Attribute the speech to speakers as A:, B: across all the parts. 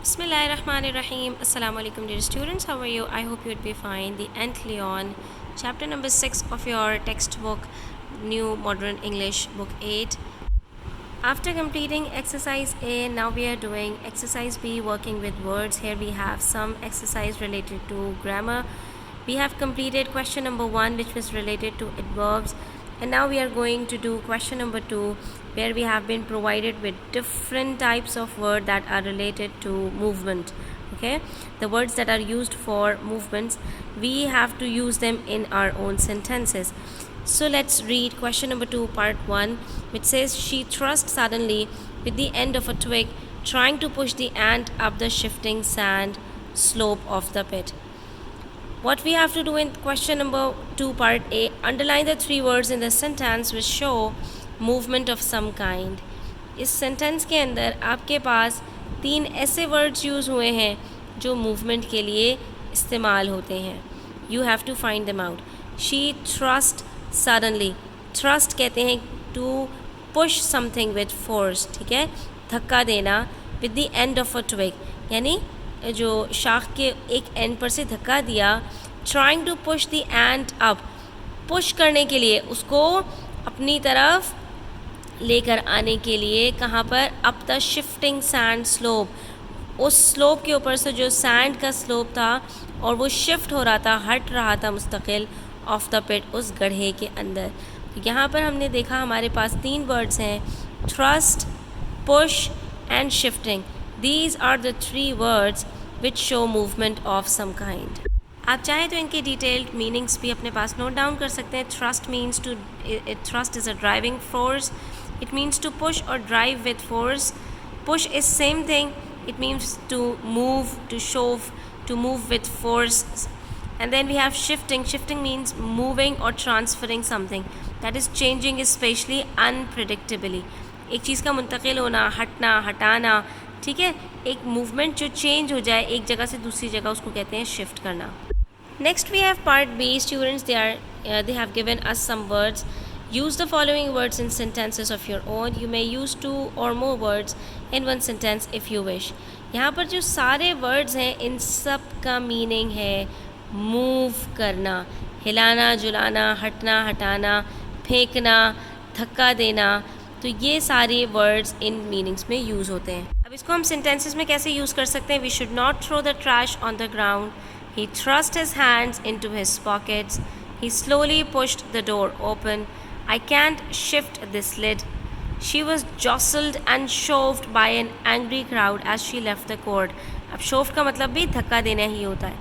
A: Bismillahirrahmanirrahim. Assalamu alaikum dear students. How are you? I hope you would be fine. The Nth Leon, chapter number 6 of your textbook, New Modern English, book 8. After completing exercise A, now we are doing exercise B, working with words. Here we have some exercise related to grammar. We have completed question number 1, which was related to adverbs. And now we are going to do question number 2, where we have been provided with different types of words that are related to movement. Okay, the words that are used for movements, we have to use them in our own sentences. So let's read question number 2, part 1, which says, she thrust suddenly with the end of a twig, trying to push the ant up the shifting sand slope of the pit. What we have to do in question number 2, part A, underline the 3 words in the sentence which show movement of some kind. इस sentence के अंदर आपके पास 3 ऐसे words use हुए हैं जो movement के लिए इस्तेमाल होते हैं. You have to find them out. She thrust suddenly. Thrust कहते हैं to push something with force. ठीक है, धक्का देना. With the end of a twig, यानी जो शाख के एक एंड पर से धक्का दिया. Trying to push the ant up, push करने के लिए, उसको अपनी तरफ लेकर आने के लिए. कहाँ पर? Up the shifting sand slope. उस स्लोप के ऊपर से जो सैंड का स्लोप था और वो शिफ्ट हो रहा था, हट रहा था मुस्तकिल ऑफ द पिट, उस गड्ढे के अंदर. यहाँ पर हमने देखा हमारे पास 3 वर्ड्स हैं, thrust, push and shifting. These are the 3 words which show movement of some kind. आप चाहें तो इनके डिटेल्ड मीनिंग्स भी अपने पास नोट डाउन कर सकते हैं. Thrust means to, thrust is a driving force. It means to push और drive with force. Push is same thing. It means to move, to shove, to move with force. And then we have shifting. Shifting means moving or transferring something. That is changing, especially unpredictably. एक चीज़ का मुंतकिल होना, हटना, हटाना. ठीक है, एक movement जो चेंज हो जाए एक जगह से दूसरी जगह, उसको कहते हैं शिफ्ट करना. Next we have part b. Students, they have given us some words. Use the following words in sentences of your own. You may use 2 or more words in one sentence if you wish. यहाँ पर जो सारे words हैं इन सब का meaning है move करना, हिलाना, जुलाना, हटना, हटाना, फेंकना, धक्का देना. तो ये सारे वर्ड्स इन मीनिंग्स में यूज़ होते हैं. अब इसको हम सेंटेंसेस में कैसे यूज़ कर सकते हैं? We should not throw the trash on the ground. He thrust his hands into his pockets. He slowly pushed the door open. I can't shift this lid. She was jostled and shoved by an angry crowd as she left the court. अब shoved का मतलब भी धक्का देना ही होता है.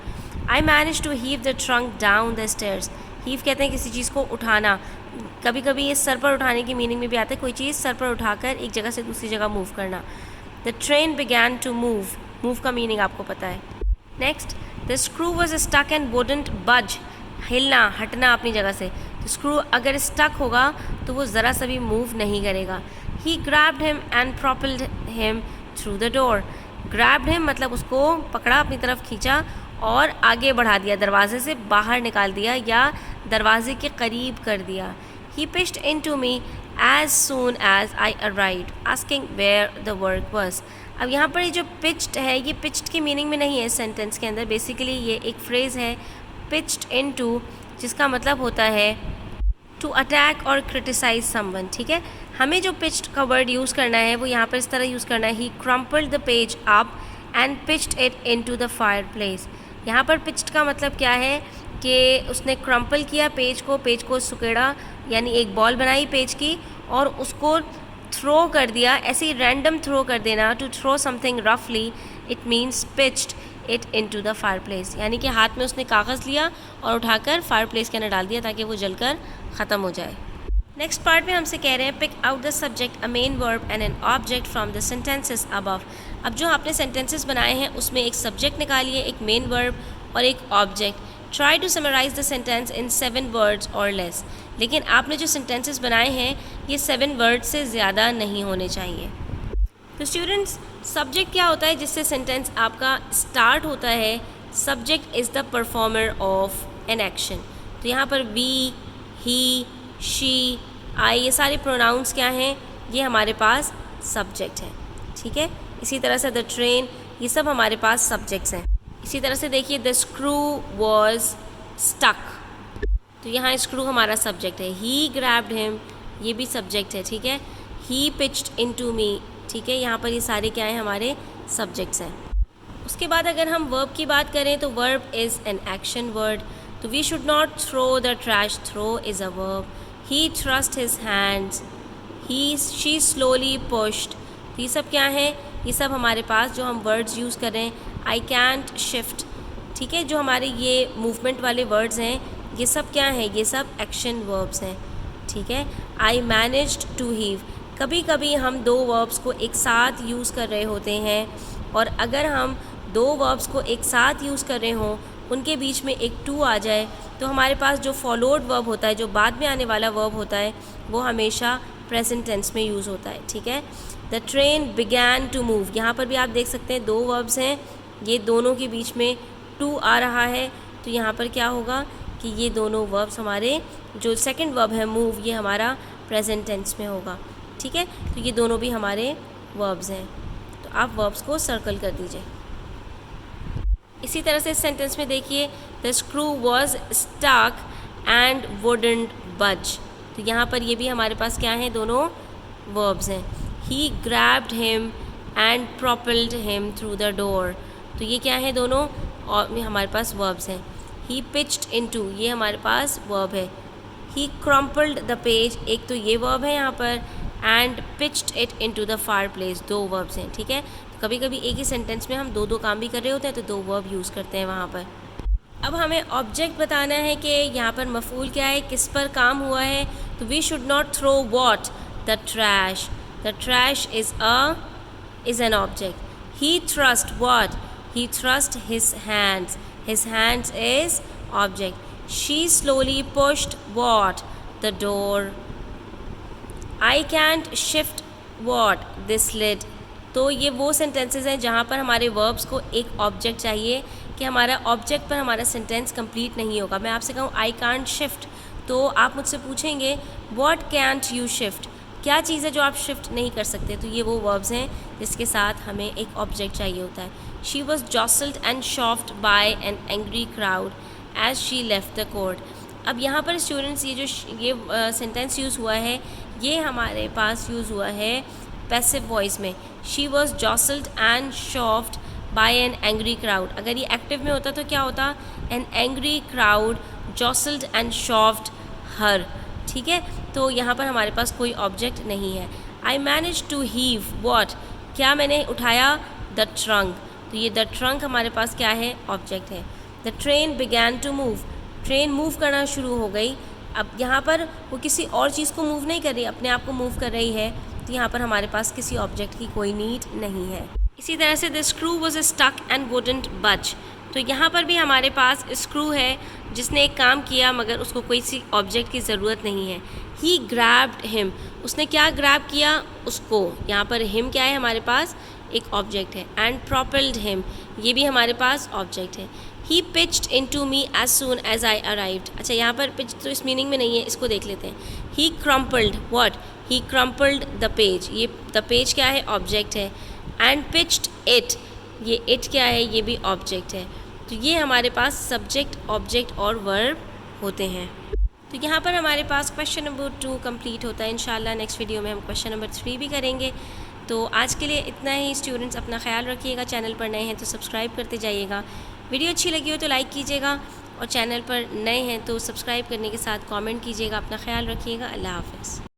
A: I manage to heave the trunk down the stairs. Heave कहते हैं किसी चीज़ को उठाना. कभी कभी ये सर पर उठाने की मीनिंग में भी आता है, कोई चीज़ सर पर उठाकर एक जगह से दूसरी जगह मूव करना. The train began to move. Move का मीनिंग आपको पता है. Next, the screw was stuck and wouldn't budge. हिलना, हटना अपनी जगह से. तो स्क्रू अगर स्टक होगा तो वो ज़रा सा भी मूव नहीं करेगा. He grabbed him and propelled him through the door. Grabbed him मतलब उसको पकड़ा, अपनी तरफ खींचा और आगे बढ़ा दिया, दरवाजे से बाहर निकाल दिया या दरवाजे के करीब कर दिया. He pitched into me as soon as I arrived, asking where the work was. अब यहाँ पर ये जो pitched है, ये pitched की मीनिंग में नहीं है सेंटेंस के अंदर. बेसिकली ये एक फ्रेज़ है pitched into, जिसका मतलब होता है to attack और criticize someone. ठीक है, हमें जो pitched का वर्ड यूज़ करना है वो यहाँ पर इस तरह यूज़ करना है. He crumpled the page up and pitched it into the fireplace. यहाँ पर pitched का मतलब क्या है कि उसने क्रम्पल किया पेज को सुकेड़ा, यानी एक बॉल बनाई पेज की और उसको थ्रो कर दिया. ऐसे ही रैंडम थ्रो कर देना. टू थ्रो समथिंग रफली, it means pitched it into the fire place. यानी कि हाथ में उसने कागज़ लिया और उठाकर फायर प्लेस के अंदर डाल दिया ताकि वो जलकर ख़त्म हो जाए. नेक्स्ट पार्ट में हमसे कह रहे हैं pick out the subject, a main verb and an object from the sentences above. अब जो आपने सेंटेंसेस बनाए हैं उसमें एक सब्जेक्ट निकालिए, एक मेन वर्ब और एक object. Try to summarise the sentence in 7 words और लेस. लेकिन आपने जो सेंटेंसेस बनाए हैं ये 7 वर्ड्स से ज़्यादा नहीं होने चाहिए. तो स्टूडेंट्स, सब्जेक्ट क्या होता है जिससे सेंटेंस आपका स्टार्ट होता है? Subject is the performer of an action. तो यहाँ पर वी, ही, शी, आई, ये सारे प्रोनाउंस क्या हैं? ये हमारे पास सब्जेक्ट हैं. ठीक है, इसी तरह से द ट्रेन, ये सब हमारे पास सब्जेक्ट्स हैं। इसी तरह से देखिए द स्क्रू वॉज स्टक, तो यहाँ स्क्रू हमारा सब्जेक्ट है। ही ग्रैब्ड हिम, ये भी सब्जेक्ट है, ठीक है। ही पिच्ड इनटू मी, ठीक है, यहाँ पर ये सारे क्या हैं, हमारे सब्जेक्ट्स हैं। उसके बाद अगर हम वर्ब की बात करें तो verb is an action word, तो we should not throw the trash, throw is a verb. He thrust his hands, she slowly pushed, तो ये सब क्या है, ये सब हमारे पास जो हम वर्ड्स यूज़ कर रहे हैं। आई कैंट शिफ्ट, ठीक है, जो हमारे ये मूवमेंट वाले वर्ड्स हैं ये सब क्या है, ये सब एक्शन वर्ब्स हैं, ठीक है। आई मैनेज्ड टू हीव, कभी कभी हम दो वर्ब्स को एक साथ यूज़ कर रहे होते हैं, और अगर हम दो वर्ब्स को एक साथ यूज़ कर रहे हों, उनके बीच में एक टू आ जाए, तो हमारे पास जो फॉलोड वर्ब होता है, जो बाद में आने वाला वर्ब होता है, वो हमेशा प्रेजेंट टेंस में यूज़ होता है, ठीक है। The train began to move, यहाँ पर भी आप देख सकते हैं दो वर्ब्स हैं, ये दोनों के बीच में टू आ रहा है, तो यहाँ पर क्या होगा कि ये दोनों वर्ब्स हमारे, जो सेकंड वर्ब है मूव, ये हमारा प्रेजेंट टेंस में होगा, ठीक है। तो ये दोनों भी हमारे वर्ब्स हैं, तो आप वर्ब्स को सर्कल कर दीजिए। इसी तरह से इस सेंटेंस में देखिए the screw was stuck and wouldn't budge, तो यहाँ पर ये भी हमारे पास क्या है, दोनों वर्ब्स हैं। He grabbed him and propelled him through the door, तो ये क्या है, दोनों और हमारे पास वर्ब्स हैं। ही पिच्ड इनटू, ये हमारे पास वर्ब है। ही क्रम्पल्ड द पेज, एक तो ये वर्ब है यहाँ पर, and pitched it into the fire place, दो वर्ब्स हैं, ठीक है। तो कभी कभी एक ही सेंटेंस में हम दो दो काम भी कर रहे होते हैं, तो दो वर्ब यूज़ करते हैं वहाँ पर। अब हमें ऑब्जेक्ट बताना है कि यहाँ पर मफूल क्या है, किस पर काम हुआ है, तो we should not throw what, the trash, the trash is an object. He thrust what, he thrust his hands is object। she slowly pushed what, the door। I can't shift what, this lid। तो ये वो sentences हैं जहाँ पर हमारे verbs को एक object चाहिए, कि हमारा ऑब्जेक्ट पर हमारा सेंटेंस कंप्लीट नहीं होगा। मैं आपसे कहूँ आई कांट शिफ्ट, तो आप मुझसे पूछेंगे व्हाट कैंट यू शिफ्ट, क्या चीज़ है जो आप शिफ्ट नहीं कर सकते, तो ये वो वर्ब्स हैं जिसके साथ हमें एक ऑब्जेक्ट चाहिए होता है। She was jostled and shoved by an angry crowd as she left the court. अब यहाँ पर स्टूडेंट्स ये जो सेंटेंस यूज़ हुआ है, ये हमारे पास यूज़ हुआ है पैसिव वॉइस में। She was jostled and shoved by an angry crowd, अगर ये एक्टिव में होता तो क्या होता, an angry crowd jostled and shoved her, ठीक है। तो यहाँ पर हमारे पास कोई ऑब्जेक्ट नहीं है। I manage to heave what, क्या मैंने उठाया, द ट्रंक, तो ये द ट्रंक हमारे पास क्या है, ऑब्जेक्ट है। The train began to move, train move करना शुरू हो गई। अब यहाँ पर वो किसी और चीज़ को मूव नहीं कर रही, अपने आप को मूव कर रही है, तो यहाँ पर हमारे पास किसी ऑब्जेक्ट की कोई नीड नहीं है। इसी तरह से the screw was stuck and wouldn't budge, तो यहाँ पर भी हमारे पास स्क्रू है जिसने एक काम किया मगर उसको कोई सी ऑब्जेक्ट की ज़रूरत नहीं है। ही ग्रैब्ड हिम, उसने क्या ग्रैब किया, उसको, यहाँ पर हिम क्या है, हमारे पास एक ऑब्जेक्ट है। एंड प्रोपेल्ड हिम, ये भी हमारे पास ऑब्जेक्ट है। He pitched into me as soon as I arrived, अच्छा यहाँ पर पिच तो इस मीनिंग में नहीं है, इसको देख लेते हैं। He crumpled what, he crumpled the page, ये द पेज क्या है, ऑब्जेक्ट है। एंड पिच्ड इट, ये इट क्या है, ये भी ऑब्जेक्ट है। तो ये हमारे पास सब्जेक्ट, ऑब्जेक्ट और वर्ब होते हैं। तो यहाँ पर हमारे पास क्वेश्चन नंबर 2 कंप्लीट होता है। इंशाल्लाह नेक्स्ट वीडियो में हम क्वेश्चन नंबर 3 भी करेंगे। तो आज के लिए इतना ही। स्टूडेंट्स अपना ख्याल रखिएगा, चैनल पर नए हैं तो सब्सक्राइब करते जाइएगा, वीडियो अच्छी लगी हो तो लाइक कीजिएगा, और चैनल पर नए हैं तो सब्सक्राइब करने के साथ कमेंट कीजिएगा। अपना ख्याल रखिएगा, अल्लाह हाफ़िज़।